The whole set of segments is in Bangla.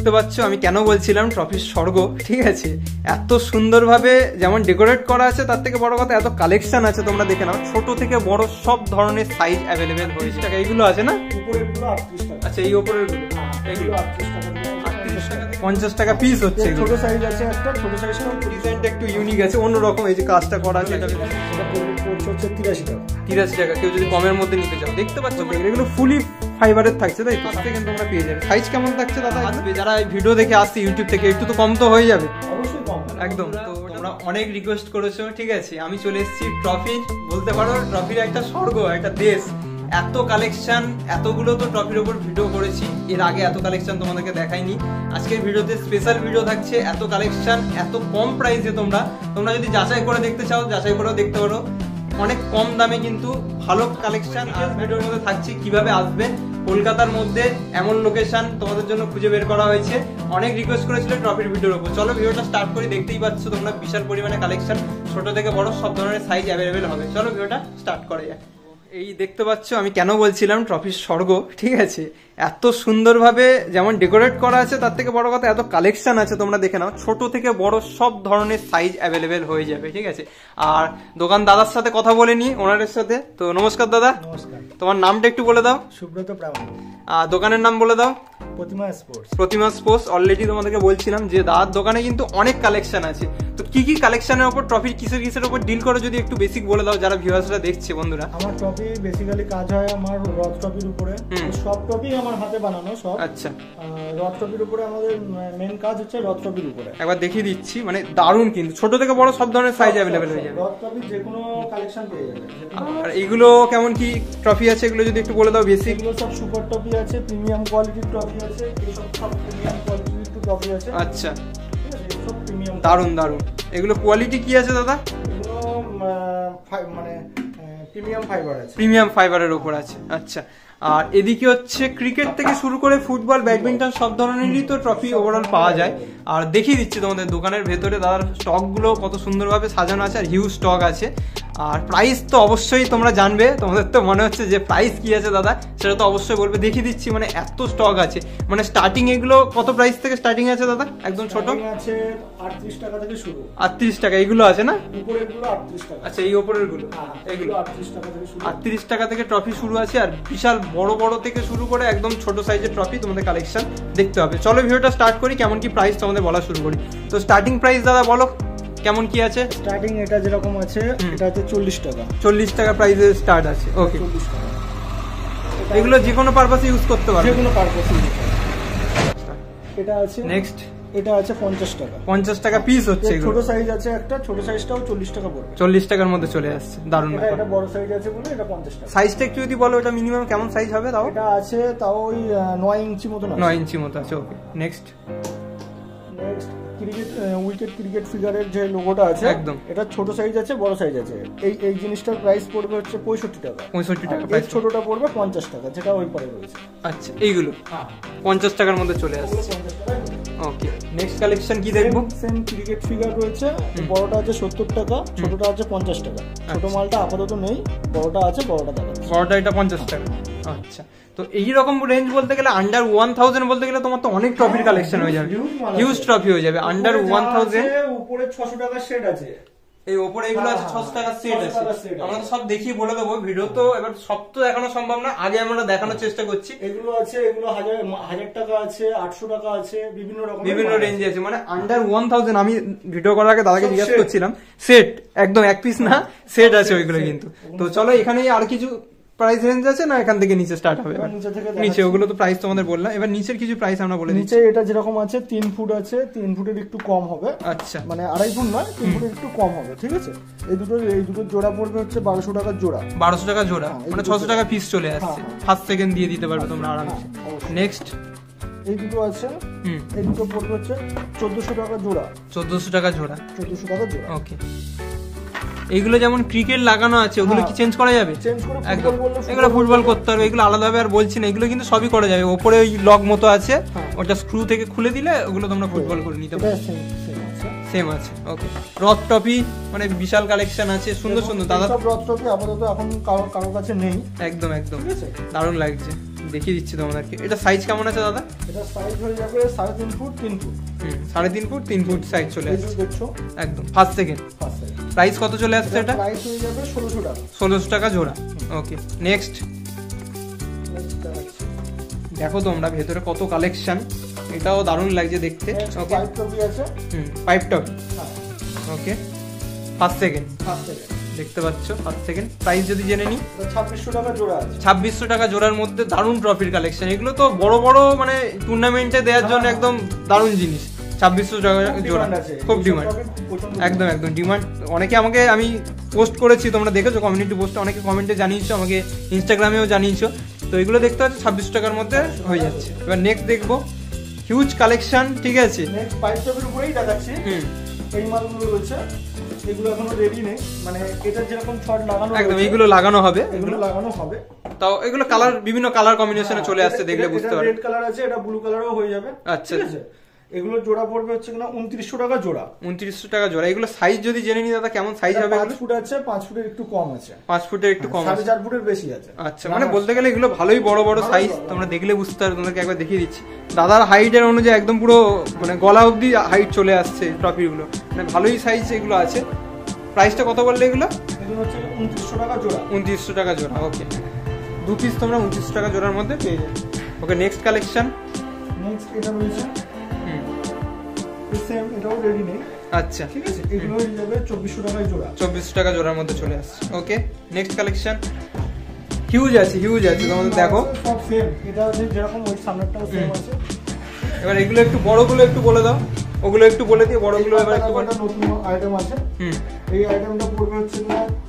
দেখতে পাচ্ছ আমি কেন বলছিলাম ট্রফির স্বর্গ, ঠিক আছে। এত সুন্দরভাবে যেমন ডেকোরেট করা আছে, তার থেকে বড় কথা এত কালেকশন আছে, তোমরা দেখে নাও। ছোট থেকে বড় সব ধরনের সাইজ অ্যাভেলেবেল হয়েছে। টাকা এইগুলো আছে না? আচ্ছা, এই উপরের গুলো এগুলো 50 টাকা পিস হচ্ছে। ছোট সাইজ আছে একটা, ছোট সাইজটা ডিজাইনটা একটু ইউনিক আছে, অন্যরকম। এই যে কাজটা করা আছে, এটা হচ্ছে 83 টাকা। 83 টাকা। কেউ যদি কমের মধ্যে নিতে চাও, দেখতে পাচ্ছ এগুলো ফুলি ফাইবারের থাকছে, তাই তো? কিন্তু তোমরা পেয়ে যাবে। সাইজ কেমন থাকছে দাদা? আসবে যারা এই ভিডিও দেখে আসছে ইউটিউব থেকে, একটু তো কম তো হয়ে যাবে। অবশ্যই কম, একদম। তো তোমরা অনেক রিকোয়েস্ট করেছো, ঠিক আছে। আমি চলে এসেছি ট্রফির, বলতে পারো ট্রফির একটা স্বর্গ, একটা দেশ। এত কালেকশন, এতগুলো তো ট্রফির উপর ভিডিও করেছি, এর আগে এত কালেকশন তোমাদেরকে দেখাইনি। আজকের ভিডিওতে স্পেশাল ভিডিও থাকছে। এত কালেকশন, এত কম প্রাইসে তোমরা যদি যাচাই করে দেখতে চাও, যাচাই করেও দেখতে পারো। অনেক কম দামে কিন্তু ভালো কালেকশন। আর ভিডিওর মধ্যে থাকছে কিভাবে আসবে কলকাতার মধ্যে, এমন লোকেশন তোমাদের জন্য খুঁজে বের করা হয়েছে। অনেক রিকোয়েস্ট করেছিল ট্রফির ভিডিওর উপর। চলো ভিডিওটা স্টার্ট করি। দেখতেই পাচ্ছ তোমরা বিশাল পরিমাণে কালেকশন, ছোট থেকে বড় সব ধরনের সাইজ অ্যাভেলেবেল হবে। চলো ভিডিওটা স্টার্ট করা যায়। এই দেখতে পাচ্ছ আমি কেন বলছিলাম ট্রফির স্বর্গ, ঠিক আছে। এত সুন্দরভাবে যেমন ডেকোরেট করা আছে, তার থেকে বড় কথা এত কালেকশন আছে, তোমরা দেখে নাও। ছোট থেকে বড় সব ধরনের সাইজ অ্যাভেলেবেল হয়ে যাবে, ঠিক আছে। আর দোকান দাদার সাথে কথা বলে নি, ওনারের সাথে। তো নমস্কার দাদা। নমস্কার। তোমার নামটা একটু বলে দাও। সুব্রত প্রামাণিক। দোকানের নাম বলে দাও। প্রতিমা স্পোর্টস। প্রতিমা স্পোর্টস। অলরেডি তোমাদেরকে বলছিলাম যে দাদার দোকানে কিন্তু অনেক কালেকশন আছে। তো কি কি কালেকশনের উপর, ট্রফির কিসের উপর ডিল করে, যদি একটু বেসিক বলে দাও যারা ভিউয়ার্সরা দেখছে বন্ধুরা। আমার ট্রফি বেসিক্যালি কাজ হয় আমার রথ ট্রফির উপরে। সব ট্রফি আমার হাতে বানানো সব। আচ্ছা। রথ ট্রফির উপরে আমাদের মেন কাজ হচ্ছে রথ ট্রফির উপরে। একবার দেখিয়ে দিচ্ছি, মানে দারুণ কিন্তু, ছোট থেকে বড় সব ধরনের সাইজ অ্যাভেলেবেল হয়ে যাবে। রথ ট্রফির যে কোনো কালেকশন পেয়ে যাবে। আর এগুলো কেমন কি ট্রফি আছে, এগুলো যদি একটু বলে দাও বেসিক। এগুলো সব সুপার ট্রফি আছে, প্রিমিয়াম কোয়ালিটির ট্রফি আছে, এইসব সব প্রিমিয়াম কোয়ালিটির একটু ট্রফি আছে। আচ্ছা, সব প্রিমিয়াম। দারুণ দারুণ। এগুলো কোয়ালিটি কি আছে দাদা? এগুলো মানে প্রিমিয়াম ফাইবার আছে। প্রিমিয়াম ফাইবারের উপর আছে। আচ্ছা। আর এদিকে হচ্ছে ক্রিকেট থেকে শুরু করে ফুটবল, ব্যাডমিন্টন সব ধরনেরই তো ট্রফি ওভারঅল পাওয়া যায়। আর দেখিয়ে দিচ্ছি তোমাদের দোকানের ভেতরে দাদার স্টক গুলো কত সুন্দরভাবে সাজানো আছে, আর হিউজ স্টক আছে। আর প্রাইস তো অবশ্যই তোমরা জানবে, তোমাদের তো মনে হচ্ছে যে প্রাইস কি আছে দাদা, সেটা তো অবশ্যই বলবে। দেখিয়ে দিচ্ছি, মানে এত স্টক আছে। মানে স্টার্টিং এগুলো কত প্রাইস থেকে স্টার্টিং আছে দাদা? একদম ছোট আছে 38 টাকা থেকে শুরু। 38 টাকা এগুলো আছে না? উপরের গুলো 38 টাকা। আচ্ছা, এই উপরের গুলো এগুলো 38 টাকা থেকে শুরু। 38 টাকা থেকে ট্রফি শুরু আছে। আর বিশাল বড় বড় থেকে শুরু করে একদম ছোট সাইজের ট্রফি তোমাদের কালেকশন দেখতে হবে। চলো ভিডিওটা স্টার্ট করি, কেমন কি প্রাইস তোমাদের বলা শুরু করি। তো স্টার্টিং প্রাইস দাদা বলো কেমন কি আছে? স্টার্টিং এটা যেরকম আছে, এটা হচ্ছে 40 টাকা। 40 টাকা প্রাইসে স্টার্ট আছে। ওকে। 40 টাকা। এগুলো যে কোনো পারপাসে ইউজ করতে পারবে, যে কোনো পারপাসে ইউজ করতে। এটা আছে নেক্সট। এটা আছে 50 টাকা। 50 টাকা পিস হচ্ছে। ছোট সাইজ আছে একটা, ছোট সাইজটাও 40 টাকা পড়বে। 40 টাকার মধ্যে চলে আসছে, দারুণ। এটা বড় সাইজ আছে বলে এটা 50 টাকা। সাইজটা একটু যদি বলো, এটা মিনিমাম কেমন সাইজ হবে তাও? এটা আছে তাও ওই 9 ইঞ্চি মতো। 9 ইঞ্চি মতো আছে। ওকে, নেক্সট। উইকেট ক্রিকেট ফিগারের যে লোগোটা আছে, একদম এটা ছোট সাইজ আছে, বড় সাইজ আছে। এই জিনিসটার প্রাইস পড়বে হচ্ছে 65 টাকা। 65 টাকা। এই ছোটটা পড়বে 50 টাকা, যেটা ওই পরে রয়েছে। আচ্ছা, এইগুলো 50 টাকার মধ্যে চলে আসছে। ওকে, নেক্সট কালেকশন কি দেখবো? সেম ক্রিকেট ফিগার রয়েছে। বড়টা আছে 70 টাকা, ছোটটা আছে 50 টাকা। ছোট মালটা আপাতত নেই, বড়টা আছে, বড়টা দেখাচ্ছি। বড়টা এটা 50 টাকা। আচ্ছা, তো এইরকম রেঞ্জ বলতে গেলে আন্ডার 1000 বলতে গেলে তোমার তো অনেক ট্রফির কালেকশন হয়ে যাবে, হিউজ ট্রফি হয়ে যাবে। আন্ডার 1000 উপরে 600 টাকার সেট আছে। এই উপরে এগুলো আছে 600 টাকার সেট আছে। আমরা তো সব দেখিয়ে বলে দেবো ভিডিও, তো এবার সব তো দেখানো সম্ভব না, আগে আমরা দেখানোর চেষ্টা করছি। এগুলো আছে, এগুলো 1000 টাকা আছে, 800 টাকা আছে, বিভিন্ন রেঞ্জে আছে। মানে আন্ডার 1000 আমি ভিডিও করার আগে দাদাকে জিজ্ঞাসা করছিলাম, সেট একদম এক পিস না, সেট আছে ওইগুলো কিন্তু। তো চলো এখানে আর কিছু প্রাইস রেঞ্জ আছে না, এখান থেকে নিচে স্টার্ট হবে? নিচে ওগুলো তো প্রাইস তোমাদের বললাম, এবার নিচের কিছু প্রাইস আমরা বলে দিচ্ছি। নিচে এটা যেরকম আছে 3 ফুট আছে, 3 ফুটের একটু কম হবে। আচ্ছা, মানে 2.5 ফুট নয়, 3 ফুটের একটু কম হবে, ঠিক আছে। এই দুটো জোড়া পড়বে হচ্ছে 1200 টাকার জোড়া। 1200 টাকা জোড়া, মানে 600 টাকা পিস চলে আসছে। ফার্স্ট সেকেন্ড দিয়ে দিতে পারবে তোমরা আরামসে। নেক্সট এই দুটো আছে, এই দুটো পড়বে হচ্ছে 1400 টাকা জোড়া। 1400 টাকা জোড়া। 1400 টাকা জোড়া। ওকে, এইগুলো যেমন ক্রিকেট লাগানো আছে, ওগুলো কি চেঞ্জ করা যাবে? একদম, এগুলো ফুটবল করতে হবে, এগুলো আলাদাভাবে আর বলছি না, এগুলো কিন্তু সবই করা যাবে। ওপরে ওই লক মতো আছে, ওটা স্ক্রু থেকে খুলে দিলে ওগুলো তোমরা ফুটবল করে নিতে পারবে। সেম আছে। ওকে, রথ টপি মানে বিশাল কালেকশন আছে, সুন্দর সুন্দর। দাদা রথ টপি আপাতত এখন কারোর কাছে নেই। একদম একদম দারুণ লাগছে। দেখিয়ে দিচ্ছি তোমাদেরকে। এটা সাইজ কেমন আছে দাদা? এটা সাইজ হয়ে যাবে 3.5 foot 3 foot. 3.5 foot 3 foot size চলে আসছে দেখছো একদম ফার্স্ট সেকেন্ড। প্রাইস কত চলে আসছে এটা? প্রাইস হয়ে যাবে 1600 টাকা। 1600 টাকা জোড়া। ওকে নেক্সট দেখো তোমরা ভেতরে কত কালেকশন, এটাও দারুণ লাগছে দেখতে। ওকে পাইপ টপি আছে। পাইপ টপি। হ্যাঁ ওকে ফার্স্ট সেকেন্ড দেখতে পাচ্ছ ফার্স্ট সেকেন্ড। প্রাইস যদি জেনে নিই 2600 টাকা জোড়া আছে। 2600 টাকা জোড়ার মধ্যে দারুণ ট্রফির কালেকশন। এগুলো তো বড় বড় মানে টুর্নামেন্টে দেওয়ার জন্য একদম দারুণ জিনিস। 2600 টাকা জোড়া, খুব ডিমান্ড। একদম একদম ডিমান্ড। অনেকে আমাকে, আমি পোস্ট করেছি, তোমরা দেখেছো কমিউনিটি পোস্টে, অনেকে কমেন্টে জানিয়েছো, আমাকে ইনস্টাগ্রামেও জানিয়েছো। তো এগুলো দেখতে পাচ্ছ 2600 টাকার মধ্যে হয়ে যাচ্ছে। এবার নেক্সট দেখবো হিউজ কালেকশন, ঠিক আছে। নেক্সট পাইপ টপের উপরেই দেখাচ্ছি। এই মালগুলো রয়েছে, এগুলো এখনো রেডি নেই, মানে এটা যেরকম ছট লাগানো একদম এইগুলো লাগানো হবে, এগুলো লাগানো হবে। তাও এগুলো কালার বিভিন্ন কালার কম্বিনেশনে চলে আসছে, দেখলে বুঝতে পারবে। রেড কালার আছে, এটা ব্লু কালারও হয়ে যাবে। আচ্ছা ঠিক আছে, এগুলো জোড়া পড়বে হচ্ছে কিনা 2900 টাকা জোড়া। 2900 টাকা জোড়া। এগুলো সাইজ যদি জেনে নি দাদা কেমন সাইজ হবে? 5 ফুট আছে, 5 ফুটের একটু কম আছে, 5 ফুটের একটু কম আছে, 4.5 ফুটের বেশি আছে। আচ্ছা মানে বলতে গেলে এগুলো ভালোই বড় বড় সাইজ, তোমরা দেখলে বুঝতে পারবে। তোমাদেরকে একবার দেখিয়ে দিচ্ছি, দাদার হাইটের অনুযায়ী একদম পুরো মানে গলা অবধি হাইট চলে আসছে ট্রফিগুলো, মানে ভালোই সাইজ এগুলো আছে। প্রাইসটা কত বললে এগুলো? এগুলো হচ্ছে 2900 টাকা জোড়া। 2900 টাকা জোড়া। ওকে 2 পিস তোমরা 2900 টাকা জোড়ার মধ্যে পেয়ে যাবে। Okay next collection. নেক্সট এটা রয়েছে, সেম এটাও রেডি নেই। আচ্ছা ঠিক আছে, এগুলো হয়ে যাবে 2400 টাকায় জোড়া। 2400 টাকা জোড়ার মধ্যে চলে আসছে। Okay next collection. হিউজ আছে, হিউজ আছে, তোমাদের দেখো সব সেম। এটা আছে যেরকম ওই সামনেরটাও সেম আছে। এবার এগুলো একটু বড়গুলো একটু বলে দাও, ওগুলো একটু বলে দিয়ে বড়গুলো এবার একটু বলে। নতুন আইটেম আছে। এই আইটেমটা পড়বে হচ্ছে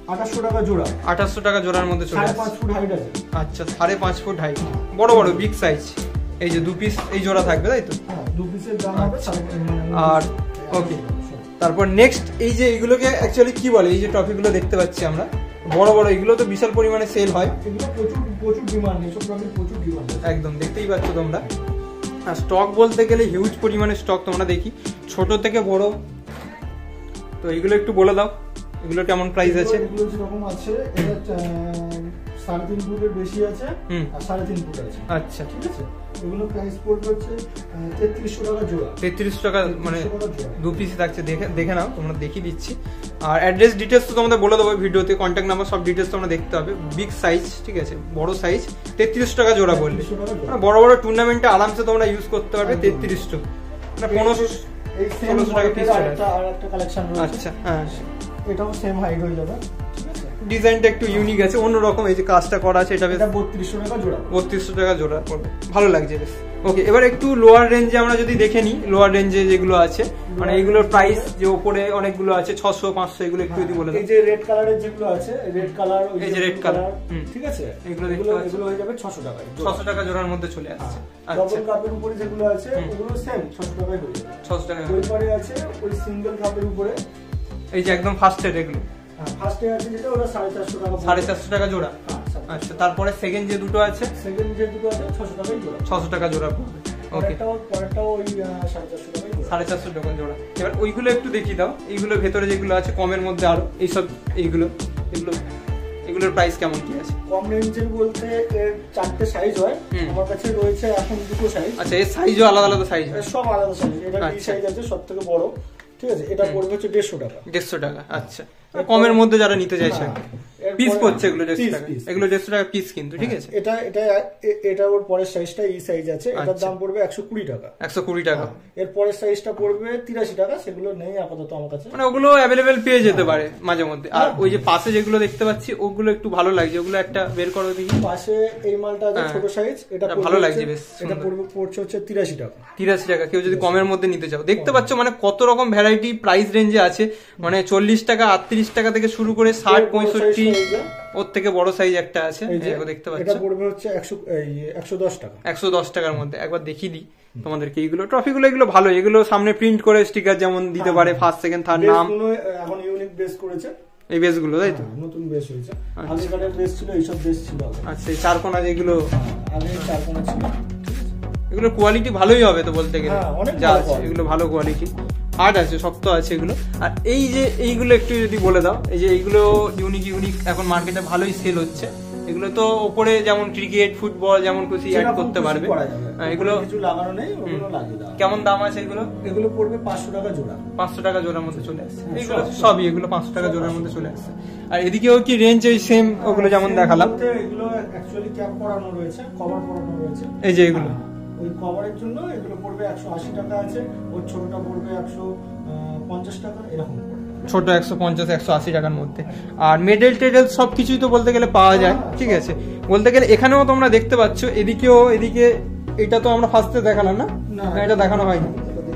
2800 টাকা জোড়া। 2800 টাকা জোড়ার মধ্যে চলে আসছে। 5.5 ফুট হাইট আছে। আচ্ছা 5.5 ফুট হাইট, বড় বড় বিগ সাইজ। এই যে 2 পিস এই জোড়া থাকবে তাই তো? হ্যাঁ 2 পিসের দাম হবে। আর ওকে তারপর নেক্সট এই যে এগুলোকে অ্যাকচুয়ালি কি বলে, এই যে ট্রফিগুলো দেখতে পাচ্ছি আমরা বড় বড়, এগুলো তো বিশাল পরিমাণে সেল হয়। এগুলো প্রচুর ডিমান্ড, এইসব ট্রফির প্রচুর ডিমান্ড। একদম দেখতেই পাচ্ছ তোমরা। আর স্টক বলতে গেলে হিউজ পরিমাণে স্টক তোমরা দেখি, ছোট থেকে বড়। তো এগুলো একটু বলে দাও, এগুলো কেমন প্রাইস আছে? এগুলো যেরকম আছে, এটা 3.5 ফুটের বেশি আছে আর 3.5 ফুট আছে। আচ্ছা ঠিক আছে, এগুলো প্রাইস পড়বে হচ্ছে 3300 টাকা জোড়া। 3300 টাকা মানে 2 পিস থাকছে, দেখে নাও, তোমরা দেখিয়ে দিচ্ছি। আর অ্যাড্রেস ডিটেলস তো তোমাদের বলে দেবো ভিডিওতে, কন্ট্যাক্ট নাম্বার সব ডিটেলস তোমরা দেখতে হবে। বিগ সাইজ, ঠিক আছে, বড় সাইজ 3300 টাকা জোড়া বললে, মানে বড় বড় টুর্নামেন্টে আরামসে তোমরা ইউজ করতে পারবে। 3300 মানে 1500 টাকা পিস। আর একটা কালেকশন রয়েছে। আচ্ছা হ্যাঁ, এটাও সেম হাইট হয়ে যাবে। ডিজাইনটা একটু ইউনিক আছে, অন্যরকম। এই যে কাজটা করা আছে, এটা 3200 টাকা জোড়া। 3200 টাকা জোড়া পড়বে, ভালো লাগছে বেশ। ওকে এবার একটু লোয়ার রেঞ্জে আমরা যদি দেখে নিই, লোয়ার রেঞ্জে যেগুলো আছে, মানে এগুলোর প্রাইস যে উপরে অনেকগুলো আছে 600 500, এগুলো একটু যদি বলে দাও। এই যে রেড কালারের যেগুলো আছে, রেড কালার, এই যে রেড কালার, ঠিক আছে, এগুলো হয়ে যাবে 600 টাকা। 600 টাকা জোড়ার মধ্যে চলে আসছে। ডবল কাপের উপরে যেগুলো আছে ওগুলো সেম 600 টাকায় হয়ে যাবে। 600 টাকা। ওই পরে আছে ওই সিঙ্গেল কাপের উপরে, এই যে একদম ফার্স্টের এগুলো, ফার্স্টে আছে যেটা, ওটা 450 টাকা। 450 টাকা জোড়া। আচ্ছা তারপরে সেকেন্ড যে দুটো আছে, সেকেন্ড যে দুটো আছে 600 টাকায় জোড়া। 600 টাকা জোড়া পড়বে। ওকে পরেরটাও ওই 450 টাকায় জোড়া। 450 টাকা জোড়া। এবার ওইগুলো একটু দেখিয়ে দাও, এইগুলোর ভেতরে যেগুলো আছে কমের মধ্যে আরো এইসব, এগুলোর প্রাইস কেমন কি আছে? কম রেঞ্জের বলতে এর 4টে সাইজ হয়, আমার কাছে রয়েছে এখন 2টো সাইজ। আচ্ছা এর সাইজও আলাদা আলাদা সাইজ হয়? সব আলাদা সাইজ। এটা বি সাইজ আছে সবথেকে বড়, ঠিক আছে, এটা পড়বে হচ্ছে 150 টাকা। 150 টাকা। আচ্ছা কমের মধ্যে যারা নিতে চাইছে, পিস পড়ছে এগুলো 150 টাকা, এগুলো 150 টাকা পিস কিন্তু, ঠিক আছে। এটা ওর পরের সাইজটা এই সাইজ আছে, এটার দাম পড়বে 120 টাকা। 120 টাকা। এর পরের সাইজটা পড়বে 83 টাকা, সেগুলো নেই আপাতত আমার কাছে, মানে ওগুলো अवेलेबल পেয়ে যেতে পারে মাঝে মধ্যে। আর ওই যে পাশে যেগুলো দেখতে পাচ্ছি ওগুলো একটু ভালো লাগছে, ওগুলো একটা বের করো দেখি। পাশে এই মালটা আছে ছোট সাইজ, এটা ভালো লাগছে বেশ। এটা পড়ছে হচ্ছে 83 টাকা। 83 টাকা। কেউ যদি কমের মধ্যে নিতে চাও, দেখতে পাচ্ছ মানে কত রকম ভ্যারাইটি প্রাইস রেঞ্জে আছে, মানে 40 টাকা 38 টাকা থেকে শুরু করে 60 65, ওর থেকে বড় সাইজ একটা আছে, দেখতে পাচ্ছ। এটা পড়বে হচ্ছে 110 টাকা। 110 টাকার মধ্যে। একবার দেখিয়ে দিই তোমাদেরকে এইগুলো ট্রফিগুলো, এগুলো ভালো। এগুলো সামনে প্রিন্ট করে স্টিকার যেমন দিতে পারে, ফার্স্ট সেকেন্ড থার্ড নাম। এখন ইউনিক বেস করেছে এই বেসগুলো, তাই তো? নতুন বেস হয়েছে, আগেকার বেস ছিল এইসব বেস ছিল। আচ্ছা এই চারকোনা যেগুলো, আগে চারকোনা ছিল, এগুলো কোয়ালিটি ভালোই হবে তো বলতে গেলে, অনেক যা আছে এগুলো ভালো কোয়ালিটি, হার্ড আছে, শক্ত আছে এগুলো। আর এই যে এইগুলো একটু যদি বলে দাও, এই যে এইগুলো ইউনিক এখন মার্কেটে ভালোই সেল হচ্ছে, এগুলো তো উপরে যেমন ক্রিকেট ফুটবল যেমন খুশি অ্যাড করতে পারবে। এগুলো কিছু লাগানো নেই, ওগুলো লাগিয়ে দাও। কেমন দাম আছে এগুলো? এগুলো পড়বে 500 টাকা জোড়া। 500 টাকা জোড়ার মধ্যে চলে আসছে এগুলো সবই, এগুলো 500 টাকা জোড়ার মধ্যে চলে আসছে। আর এদিকেও কি রেঞ্জ ওই সেম ওগুলো যেমন দেখালাম? এগুলো অ্যাকচুয়ালি ক্যাপ করানো রয়েছে, কভার করানো রয়েছে। এই যে এগুলো ওই কভারের জন্য এগুলো পড়বে 180 টাকা আছে, ওর ছোটটা পড়বে 150 টাকা, এরকম ছোট 150 180 টাকার মধ্যে। আর মেডেল টেডেল সবকিছুই তো বলতে গেলে পাওয়া যায়, ঠিক আছে। বলতে গেলে এখানেও তোমরা দেখতে পাচ্ছ, এদিকেও, এদিকে এটা তো আমরা ফার্স্টে দেখালাম না, এটা দেখানো হয়নি।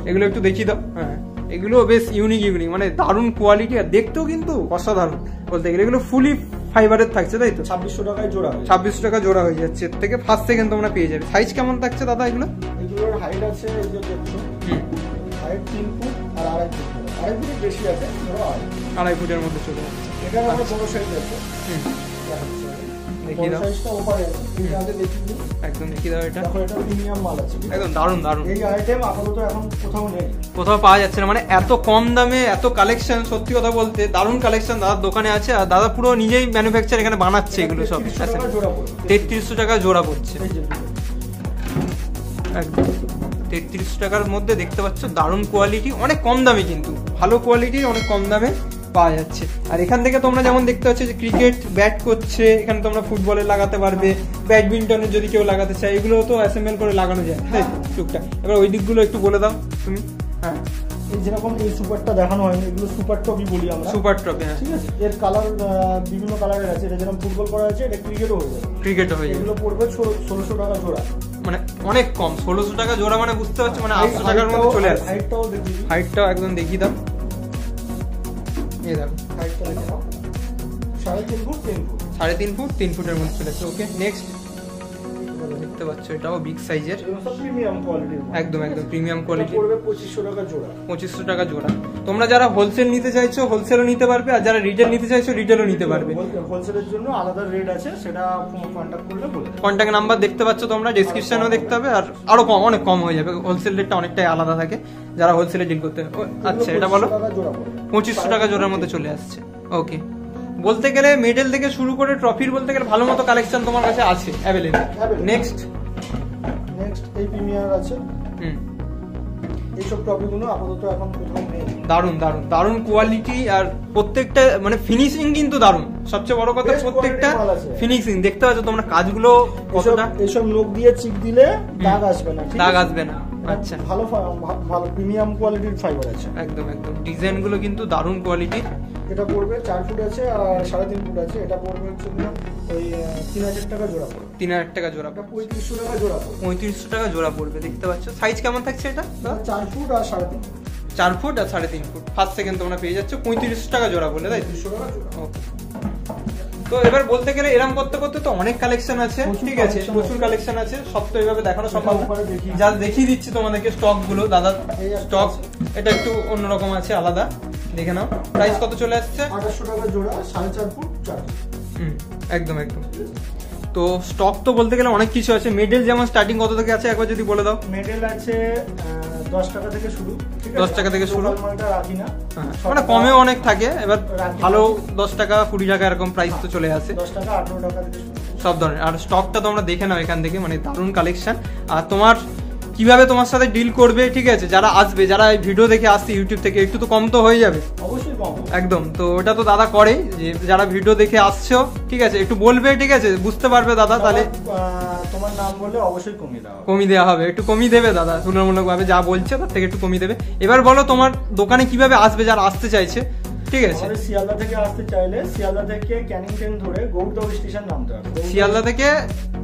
এগুলো একটু দেখিয়ে দাও। হ্যাঁ, এগুলো বেশ ইউনিক মানে দারুণ কোয়ালিটি, আর দেখতেও কিন্তু অসাধারণ বলতে গেলে। এগুলো ফুলি ফাইবারের থাকছে, তাই তো? 2600 টাকায় জোড়া, 2600 টাকা জোড়া হয়ে যাচ্ছে। এর থেকে ফার্স্ট সেকেন্ড তোমরা পেয়ে যাবে। সাইজ কেমন থাকছে দাদা এগুলো? এগুলোর হাইট আছে, এই যে দেখছো, হাইট 3 ফুট আর 2.5 ফুট, 2.5 ফুটের বেশি আছে, ধরো 2.5 ফুটের মধ্যে চলে যাচ্ছে। এটা আমার বড় সাইজ আছে, দেখিয়ে দাও। সাইজটা ওপারে আছে, এটা আগে দেখিয়ে দিই। একদম দেখিয়ে দাও। এটা দেখো, এটা প্রিমিয়াম মাল আছে, একদম দারুণ দারুণ। এই আইটেম আপাতত এখন কোথাও নেই, কোথাও পাওয়া যাচ্ছে না, মানে এত কম দামে এত কালেকশন। সত্যি কথা বলতে দারুণ কালেকশন দাদার দোকানে আছে। আর দাদা পুরো নিজেই ম্যানুফ্যাকচার এখানে বানাচ্ছে এগুলো সব। 3300 টাকা জোড়া পড়ছে একদম। 3300 টাকার মধ্যে দেখতে পাচ্ছ, দারুণ কোয়ালিটি, অনেক কম দামে, কিন্তু ভালো কোয়ালিটি অনেক কম দামে পাওয়া যাচ্ছে। আর এখান থেকে তোমরা যেমন দেখতে পাচ্ছ যে ক্রিকেট ব্যাট করছে, এখানে তোমরা ফুটবলে লাগাতে পারবে, ব্যাডমিন্টনে যদি কেউ লাগাতে চায়, এগুলো তো অ্যাসেম্বল করে লাগানো যায়, তাই টুকটাক। এবার ওই দিকগুলো একটু বলে দাও তুমি। হ্যাঁ, এই যেরকম এই সুপারটা দেখানো হয়নি, এগুলো সুপার টপই বলি আমরা, সুপার টপে। হ্যাঁ, ঠিক আছে। এর কালার বিভিন্ন কালারের আছে, এটা যেরকম ফুটবল করা আছে, এটা ক্রিকেটও হয়ে যাবে, ক্রিকেটও হয়ে যাবে। এগুলো পড়বে 1600 টাকা জোড়া, মানে অনেক কম। 1600 টাকা জোড়া মানে বুঝতে পারছো, মানে 800 টাকার মধ্যে চলে আসছে। হাইটটাও দেখি, হাইটটাও একদম দেখিয়ে দাও। এই দেখো, হাইটটা দেখে নাও, 3.5 ফুট 3 ফুট, 3.5 ফুট 3 ফুটের মধ্যে চলে আসছে। ওকে, নেক্সট দেখতে পাচ্ছ, এটাও বিগ সাইজের, প্রিমিয়াম কোয়ালিটির, একদম একদম প্রিমিয়াম কোয়ালিটি। পড়বে 2500 টাকা জোড়া, 2500 টাকা জোড়া। তোমরা যারা হোলসেল নিতে চাইছো হোলসেলও নিতে পারবে, আর যারা রিটেল নিতে চাইছো রিটেলও নিতে পারবে। হোলসেলের জন্য আলাদা রেট আছে, সেটা কন্টাক্ট করলে বলে দেব। কন্টাক্ট নাম্বার দেখতে পাচ্ছ তোমরা, ডেসক্রিপশনেও দেখতে হবে। আর আরো কম, অনেক কম হয়ে যাবে, হোলসেল রেটটা অনেকটাই আলাদা থাকে যারা হোলসেলে ডিল করতে। আচ্ছা, এটা বলো। 2500 টাকা জোড়ার মধ্যে চলে আসছে। ওকে, বলতে গেলে মেডেল থেকে শুরু করে ট্রফির বলতে গেলে ভালো মতো কালেকশন তোমার কাছে আছে অ্যাভেলেবল। নেক্সট এই প্রিমিয়ার আছে, এইসব ট্রফিগুলো আপাতত এখন কোথাও নেই। দারুন দারুন দারুন কোয়ালিটি, আর প্রত্যেকটা মানে ফিনিশিং কিন্তু দারুন। সবচেয়ে বড় কথা, প্রত্যেকটা ফিনিশিং দেখতে পাচ্ছ তোমরা, কাজগুলো কতটা। এইসব নখ দিয়ে চিক দিলে দাগ আসবে না, দাগ আসবে না। আচ্ছা, ভালো ভালো প্রিমিয়াম কোয়ালিটির ফাইবার আছে, একদম একদম। ডিজাইন গুলো কিন্তু দারুন কোয়ালিটি। এটা পড়বে 4 ফুট আছে আর 3.5 ফুট আছে, এটা পড়বে হচ্ছে ওই 3000 টাকা জোড়া পড়বে। 3000 টাকা জোড়া, 3500 টাকা জোড়া পড়বে। 3500 টাকা জোড়া পড়বে। দেখতে পাচ্ছ সাইজ কেমন থাকছে এটা? 4 ফুট আর 3.5 ফুট, 4 ফুট আর 3.5 ফুট। ফার্স্ট সেকেন্ড তোমরা পেয়ে যাচ্ছ 3500 টাকা জোড়া বলে, তাই? 3500 টাকা জোড়া। তো এবার বলতে গেলে এরকম করতে করতে তো অনেক কালেকশন আছে, ঠিক আছে, প্রচুর কালেকশন আছে। সব তো এইভাবে দেখানো সম্ভব না, যা দেখিয়ে দিচ্ছি তোমাদেরকে স্টক গুলো। দাদা স্টক এটা একটু অন্যরকম আছে, আলাদা, দেখে নাও। প্রাইস কত চলে আসছে? 2800 টাকা জোড়া, 4.5 ফুট 4। একদম একদম। তো স্টক তো বলতে গেলে অনেক কিছু আছে। মেডেল যেমন স্টার্টিং কত থেকে আছে একবার যদি বলে দাও। মেডেল আছে 10 টাকা থেকে শুরু, 10 টাকা থেকে শুরু, মালটা রাখি না, মানে কমেও অনেক থাকে। এবার ভালো 10 টাকা 20 টাকা এরকম প্রাইস তো চলে আসে, 10 টাকা 18 টাকা থেকে সব ধরনের। আর স্টকটা তোমরা দেখে নাও এখান থেকে, মানে দারুণ কালেকশন। আর তোমার কিভাবে তোমার সাথে ডিল করবে, ঠিক আছে, যারা আসবে, যারা এই ভিডিও দেখে আসছে ইউটিউব থেকে, একটু তো কম তো হয়ে যাবে, অবশ্যই কম একদম। তো ওটা তো দাদা করে, যে যারা ভিডিও দেখে আসছো, ঠিক আছে, একটু বলবে, ঠিক আছে, বুঝতে পারবে দাদা, তাহলে তোমার নাম বললে অবশ্যই কমিয়ে দেওয়া হবে। একটু কমিয়ে দেবে দাদা, তুলনামূলক ভাবে যা বলছে তার থেকে একটু কমিয়ে দেবে। এবার বলো তোমার দোকানে কিভাবে আসবে যারা আসতে চাইছে, ঠিক আছে। শিয়ালদা থেকে আসতে চাইলে শিয়ালদা থেকে ক্যানিং ট্রেন ধরে গৌড়দহ স্টেশন নামতে হবে। শিয়ালদা থেকে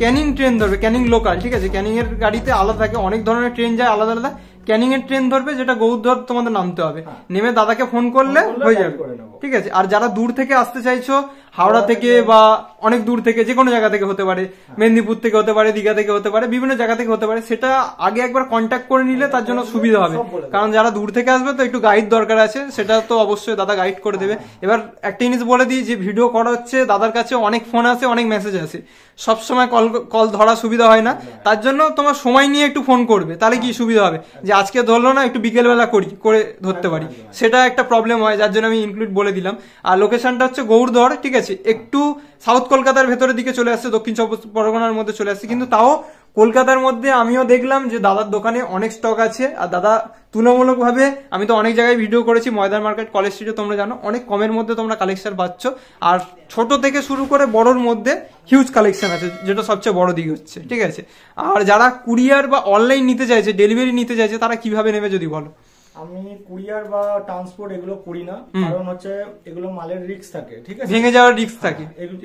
ক্যানিং ট্রেন ধরবে, ক্যানিং লোকাল, ঠিক আছে। ক্যানিং এর গাড়িতে আলাদা থাকে, অনেক ধরনের ট্রেন যায় আলাদা আলাদা। ক্যানিং এর ট্রেন ধরবে, যেটা গৌড়দহ তোমাদের নামতে হবে। নেমে দাদাকে ফোন করলে হয়ে যাবে, ঠিক আছে। আর যারা দূর থেকে আসতে চাইছো, হাওড়া থেকে বা অনেক দূর থেকে, যে কোনো জায়গা থেকে হতে পারে, মেদিনীপুর থেকে হতে পারে, দীঘা থেকে হতে পারে, বিভিন্ন জায়গা থেকে হতে পারে, সেটা আগে একবার কন্ট্যাক্ট করে নিলে তার জন্য সুবিধা হবে। কারণ যারা দূর থেকে আসবে তো একটু গাইড দরকার আছে, সেটা তো অবশ্যই দাদা গাইড করে দেবে। এবার একটা জিনিস বলে দিই, যে ভিডিও করা হচ্ছে, দাদার কাছে অনেক ফোন আসে, অনেক মেসেজ আসে, সবসময় কল ধরা সুবিধা হয় না। তার জন্য তোমার সময় নিয়ে একটু ফোন করবে, তাহলে কি সুবিধা হবে, যে আজকে ধরলো না, একটু বিকেলবেলা করে ধরতে পারি, সেটা একটা প্রবলেম হয়, যার জন্য আমি ইনক্লুড বলে দিলাম। আর লোকেশনটা হচ্ছে গৌরদর, ঠিক আছে, একটু সাউথ কলকাতার ভেতরের দিকে চলে আসছে, দক্ষিণ চব্বিশ পরগনার মধ্যে চলে আসছে, কিন্তু তাও কলকাতার মধ্যে আমিও দেখলাম যে দাদার দোকানে অনেক স্টক আছে। আর দাদা তুলনামূলকভাবে, আমি তো অনেক জায়গায় ভিডিও করেছি, ময়দান মার্কেট, কলেজ স্ট্রিটে, তোমরা জানো অনেক কমের মধ্যে তোমরা কালেকশন পাচ্ছ। আর ছোট থেকে শুরু করে বড়োর মধ্যে হিউজ কালেকশন আছে, যেটা সবচেয়ে বড় দিক হচ্ছে, ঠিক আছে। আর যারা কুরিয়ার বা অনলাইন নিতে চাইছে, ডেলিভারি নিতে চাইছে, তারা কিভাবে নেবে যদি বলো। আমি কুরিয়ার বা ট্রান্সপোর্ট এগুলো করি না, কারণ হচ্ছে এগুলো মালের রিস্ক থাকে, ঠিক আছে, ভেঙে যাওয়ার রিস্ক থাকে,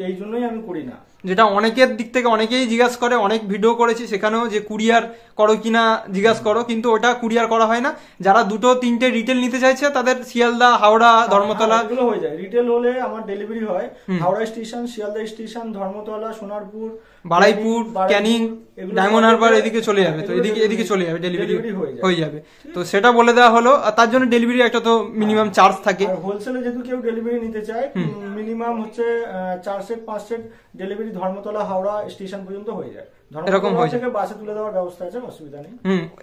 এই জন্যই আমি করি না। যেটা অনেকের দিক থেকে অনেকেই জিজ্ঞাসা করে, অনেক ভিডিও করেছি সেখানেও, যে কুরিয়ার করো কিনা জিজ্ঞাসা করো, কিন্তু ওটা কুরিয়ার করা হয় না। যারা 2-3টে রিটেল নিতে চাইছে তাদের শিয়ালদা, হাওড়া, ধর্মতলা এগুলো হয়ে যায়। রিটেল হলে আমার ডেলিভারি হয় Howrah station, Sealdah station, Dharmatala, Sonarpur, Baruipur, Canning, diamond Harbour, এদিকে চলে যাবে। তো এদিকে চলে যাবে, ডেলিভারি হয়ে যাবে। তো সেটা বলে দেওয়া হলো। আর তার জন্য ডেলিভারি একটা তো মিনিমাম চার্জ থাকে। হোলসেলে যেহেতু কেউ ডেলিভারি নিতে চায়, মিনিমাম হচ্ছে 4 set 5 set delivery Dharmatala, Howrah station পর্যন্ত হয়ে যায়। এরকম হয়ে থেকে বাসে তুলে দেওয়ার ব্যবস্থা আছে, অসুবিধা নেই।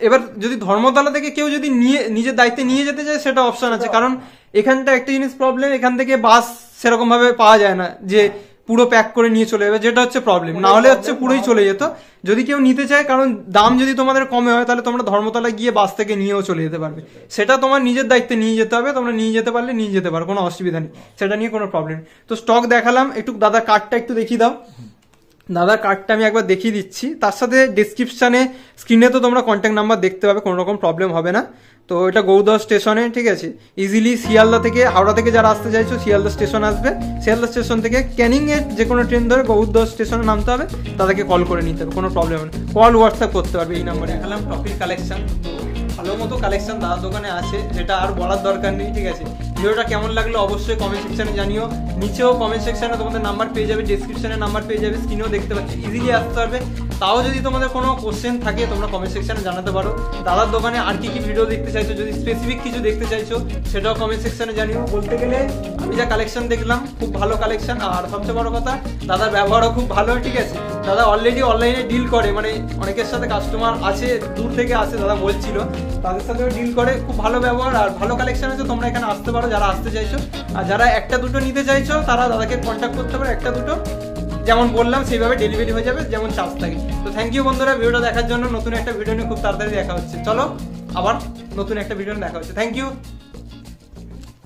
এবার যদি ধর্মতলা থেকে কেউ যদি নিজের দায়িত্বে নিয়ে যেতে চায়, সেটা অপশন আছে। কারণ এখানটা একটা জিনিস প্রবলেম, এখান থেকে বাস সেরকম ভাবে পাওয়া যায় না যে পুরো প্যাক করে নিয়ে চলে যাবে, যেটা হচ্ছে প্রবলেম। না হলে হচ্ছে পুরোই চলে যেত যদি কেউ নিতে চায়। কারণ দাম যদি তোমাদের কমে হয়, তাহলে তোমরা ধর্মতলা গিয়ে বাস থেকে নিয়েও চলে যেতে পারবে। সেটা তোমার নিজের দায়িত্বে নিয়ে যেতে হবে, তোমরা নিয়ে যেতে পারলে নিয়ে যেতে পারো, কোনো অসুবিধা নেই, সেটা নিয়ে কোনো প্রবলেম। তো স্টক দেখালাম, একটু দাদা কার্ডটা একটু দেখিয়ে দাও। দাদার কার্ডটা আমি একবার দেখিয়ে দিচ্ছি, তার সাথে ডিসক্রিপশনে, স্ক্রিনে তো তোমরা কন্ট্যাক্ট নাম্বার দেখতে পাবে, কোনো রকম প্রবলেম হবে না। তো এটা গৌরদহ স্টেশনে, ঠিক আছে। ইজিলি শিয়ালদা থেকে, হাওড়া থেকে যারা আসতে চাইছো, শিয়ালদা স্টেশন আসবে, শিয়ালদা স্টেশন থেকে ক্যানিং এর যে কোনো ট্রেন ধরে গৌরদহ স্টেশনে নামতে হবে, তাদেরকে কল করে নিতে হবে, কোনো প্রবলেম হবে না। কল, হোয়াটসঅ্যাপ করতে পারবে এই নাম্বারে। দেখালাম টপিক কালেকশন, ভালো মতো কালেকশন দাদার দোকানে আছে, যেটা আর বলার দরকার নেই, ঠিক আছে। ভিডিওটা কেমন লাগলো অবশ্যই কমেন্ট সেকশনে জানিও। নিচেও কমেন্ট সেকশনে তোমাদের নাম্বার পেয়ে যাবে, ডেসক্রিপশনে নাম্বার পেয়ে যাবে, স্ক্রিনেও দেখতে পাচ্ছি, ইজিলি আসতে পারবে। তাও যদি তোমাদের কোনো কোশ্চেন থাকে, তোমরা কমেন্ট সেকশনে জানাতে পারো। দাদার দোকানে আর কি কি ভিডিও দেখতে চাইছো, যদি স্পেসিফিক কিছু দেখতে চাইছো, সেটাও কমেন্ট সেকশনে জানিও। বলতে গেলে আমি যা কালেকশন দেখলাম, খুব ভালো কালেকশন। আর সবচেয়ে বড় কথা, দাদার ব্যবহারও খুব ভালো, ঠিক আছে। দাদা অলরেডি অনলাইনে ডিল করে, মানে অনেকের সাথে কাস্টমার আছে, দূর থেকে আসে, দাদা বলছিল, তাদের সাথেও ডিল করে, খুব ভালো ব্যবহার আর ভালো কালেকশন আছে। তোমরা এখানে আসতে পারো যারা আসতে চাইছো, আর যারা 1-2 নিতে চাইছো, তারা দাদাকে কন্ট্যাক্ট করতে পারো। 1-2 যেমন বললাম সেইভাবে ডেলিভারি হয়ে যাবে, যেমন চার্জ থাকে। তো থ্যাংক ইউ বন্ধুরা ভিডিওটা দেখার জন্য। নতুন একটা ভিডিও নিয়ে খুব তাড়াতাড়ি দেখা হচ্ছে। চলো আবার নতুন একটা ভিডিও দেখা হচ্ছে। Thank you.